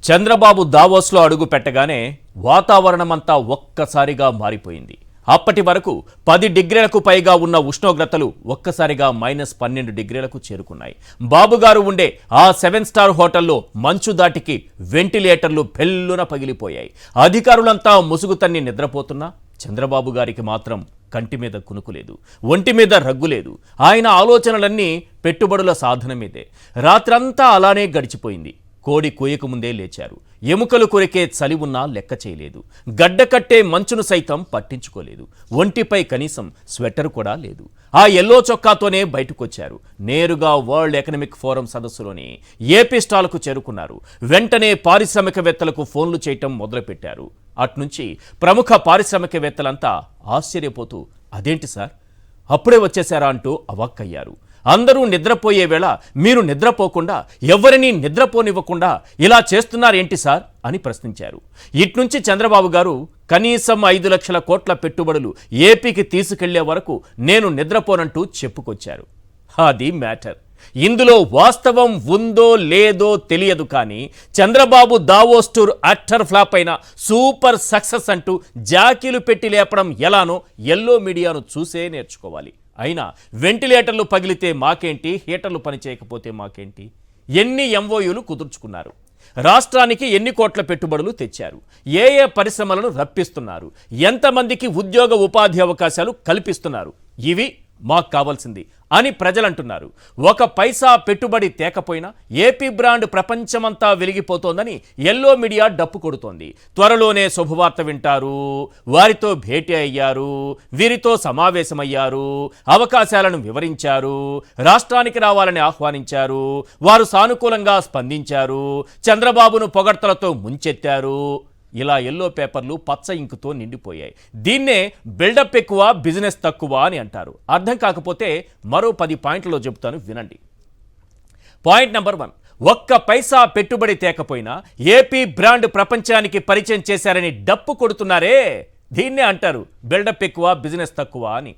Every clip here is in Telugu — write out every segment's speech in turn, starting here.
చంద్రబాబు దావోస్లో అడుగు పెట్టగానే వాతావరణమంతా ఒక్కసారిగా మారిపోయింది. అప్పటి వరకు 10 డిగ్రీలకు పైగా ఉన్న ఉష్ణోగ్రతలు ఒక్కసారిగా -12 డిగ్రీలకు చేరుకున్నాయి. బాబుగారు ఉండే ఆ 7 స్టార్ హోటల్లో మంచు దాటికి వెంటిలేటర్లు పెల్లున పగిలిపోయాయి. అధికారులంతా ముసుగుతన్ని నిద్రపోతున్నా చంద్రబాబు గారికి మాత్రం కంటి మీద కునుకులేదు, ఒంటి మీద రగ్గులేదు. ఆయన ఆలోచనలన్నీ పెట్టుబడుల సాధన మీదే. రాత్రంతా అలానే గడిచిపోయింది. కోడి కోయక ముందే లేచారు. ఎముకలు కొరికే చలి ఉన్నా లెక్క చేయలేదు. గడ్డ కట్టే మంచును సైతం పట్టించుకోలేదు. ఒంటిపై కనీసం స్వెటర్ కూడా లేదు. ఆ ఎల్లో చొక్కాతోనే బయటకొచ్చారు. నేరుగా వరల్డ్ ఎకనామిక్ ఫోరం సదస్సులోని ఏపీ స్టాల్కు చేరుకున్నారు. వెంటనే పారిశ్రామికవేత్తలకు ఫోన్లు చేయటం మొదలుపెట్టారు. అట్నుంచి ప్రముఖ పారిశ్రామికవేత్తలంతా ఆశ్చర్యపోతూ అదేంటి సార్ అప్పుడే వచ్చేశారా అంటూ అవాక్కయ్యారు. అందరూ నిద్రపోయే వేళ మీరు నిద్రపోకుండా ఎవరినీ నిద్రపోనివ్వకుండా ఇలా చేస్తున్నారేంటి సార్ అని ప్రశ్నించారు. ఇట్నుంచి చంద్రబాబు గారు కనీసం 5 లక్షల కోట్ల పెట్టుబడులు ఏపీకి తీసుకెళ్లే వరకు నేను నిద్రపోనంటూ చెప్పుకొచ్చారు. అది మ్యాటర్. ఇందులో వాస్తవం ఉందో లేదో తెలియదు, కానీ Chandrababu Davos tour utter flop అయిన సూపర్ సక్సెస్ అంటూ జాకీలు పెట్టి లేపడం ఎలానో ఎల్లో మీడియాను చూసే నేర్చుకోవాలి. అయినా వెంటిలేటర్లు పగిలితే మాకేంటి, హీటర్లు పనిచేయకపోతే మాకేంటి? ఎన్ని ఎంఓయూలు కుదుర్చుకున్నారు? రాష్ట్రానికి ఎన్ని కోట్ల పెట్టుబడులు తెచ్చారు? ఏ ఏ పరిశ్రమలను రప్పిస్తున్నారు? ఎంతమందికి ఉద్యోగ ఉపాధి అవకాశాలు కల్పిస్తున్నారు? ఇవి మాకు కావాల్సింది అని ప్రజలంటున్నారు. ఒక పైసా పెట్టుబడి తేకపోయినా ఏపీ బ్రాండ్ ప్రపంచమంతా వెలిగిపోతోందని ఎల్లో మీడియా డప్పు కొడుతోంది. త్వరలోనే శుభవార్త వింటారు, వారితో భేటీ అయ్యారు, వీరితో సమావేశమయ్యారు, అవకాశాలను వివరించారు, రాష్ట్రానికి రావాలని ఆహ్వానించారు, వారు సానుకూలంగా స్పందించారు, చంద్రబాబును పొగడ్తలతో ముంచెత్తారు. ఇలా ఎల్లో పేపర్లు పచ్చ ఇంకుతో నిండిపోయాయి. దీన్నే బిల్డప్ ఎక్కువ బిజినెస్ తక్కువ అని అంటారు. అర్థం కాకపోతే మరో 10 పాయింట్లలో చెబుతాను, వినండి. పాయింట్ నెంబర్ 1, ఒక్క పైసా పెట్టుబడి తేకపోయినా ఏపీ బ్రాండ్ ప్రపంచానికి పరిచయం చేశారని డప్పు కొడుతున్నారే, దీన్నే అంటారు బిల్డప్ ఎక్కువ బిజినెస్ తక్కువ అని.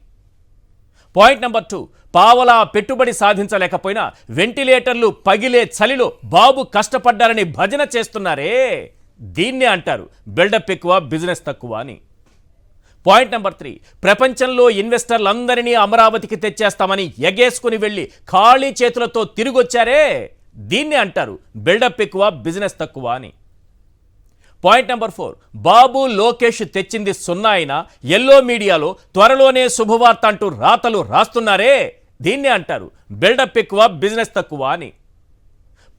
పాయింట్ నెంబర్ 2, పావలా పెట్టుబడి సాధించలేకపోయినా వెంటిలేటర్లు పగిలే చలిలో బాబు కష్టపడ్డారని భజన చేస్తున్నారే, దీన్నే అంటారు బిల్డప్ ఎక్కువ బిజినెస్ తక్కువ అని. పాయింట్ నెంబర్ 3, ప్రపంచంలో ఇన్వెస్టర్లందరినీ అమరావతికి తెచ్చేస్తామని ఎగేసుకుని వెళ్ళి ఖాళీ చేతులతో తిరిగొచ్చారే, దీన్నే అంటారు బిల్డప్ ఎక్కువ బిజినెస్ తక్కువ అని. పాయింట్ నెంబర్ 4, బాబు లోకేష్ తెచ్చింది 0 అయినా ఎల్లో మీడియాలో త్వరలోనే శుభవార్త అంటూ రాతలు రాస్తున్నారే, దీన్నే అంటారు బిల్డప్ ఎక్కువ బిజినెస్ తక్కువ అని.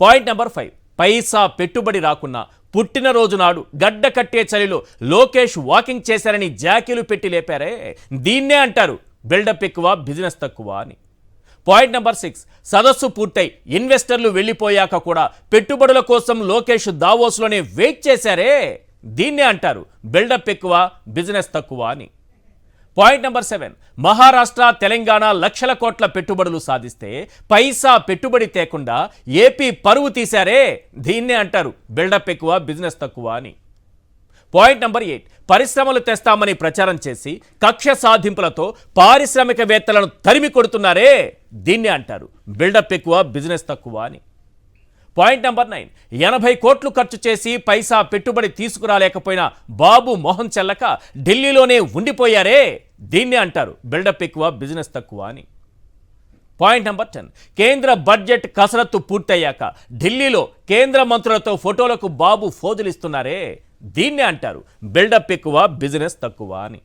పాయింట్ నెంబర్ 5, పైసా పెట్టుబడి రాకున్నా పుట్టినరోజు నాడు గడ్డ కట్టే చలిలో లోకేష్ వాకింగ్ చేశారని జాకీలు పెట్టి లేపారే, దీన్నే అంటారు బిల్డప్ ఎక్కువ బిజినెస్ తక్కువ అని. పాయింట్ నెంబర్ 6, సదస్సు పూర్తయి ఇన్వెస్టర్లు వెళ్ళిపోయాక కూడా పెట్టుబడుల కోసం లోకేష్ దావోస్లోనే వెయిట్ చేశారే, దీన్నే అంటారు బిల్డప్ ఎక్కువ బిజినెస్ తక్కువ అని. పాయింట్ నెంబర్ 7, మహారాష్ట్ర తెలంగాణ లక్షల కోట్ల పెట్టుబడులు సాధిస్తే పైసా పెట్టుబడి తేకుండా ఏపీ పరువు తీశారే, దీన్నే అంటారు బిల్డప్ ఎక్కువ బిజినెస్ తక్కువ అని. పాయింట్ నెంబర్ 8, పరిశ్రమలు తెస్తామని ప్రచారం చేసి కక్ష సాధింపులతో పారిశ్రామికవేత్తలను తరిమి కొడుతున్నారే, దీన్నే అంటారు బిల్డప్ ఎక్కువ బిజినెస్ తక్కువ అని. పాయింట్ నెంబర్ 9, 80 కోట్లు ఖర్చు చేసి పైసా పెట్టుబడి తీసుకురాలేకపోయినా బాబు మొహం చెల్లక ఢిల్లీలోనే ఉండిపోయారే, దీన్నే అంటారు బిల్డప్ ఎక్కువ బిజినెస్ తక్కువ అని. పాయింట్ నెంబర్ 10, కేంద్ర బడ్జెట్ కసరత్తు పూర్తయ్యాక ఢిల్లీలో కేంద్ర మంత్రులతో ఫోటోలకు బాబు ఫోజులిస్తున్నారే, దీన్నే అంటారు బిల్డప్ ఎక్కువ బిజినెస్ తక్కువ అని.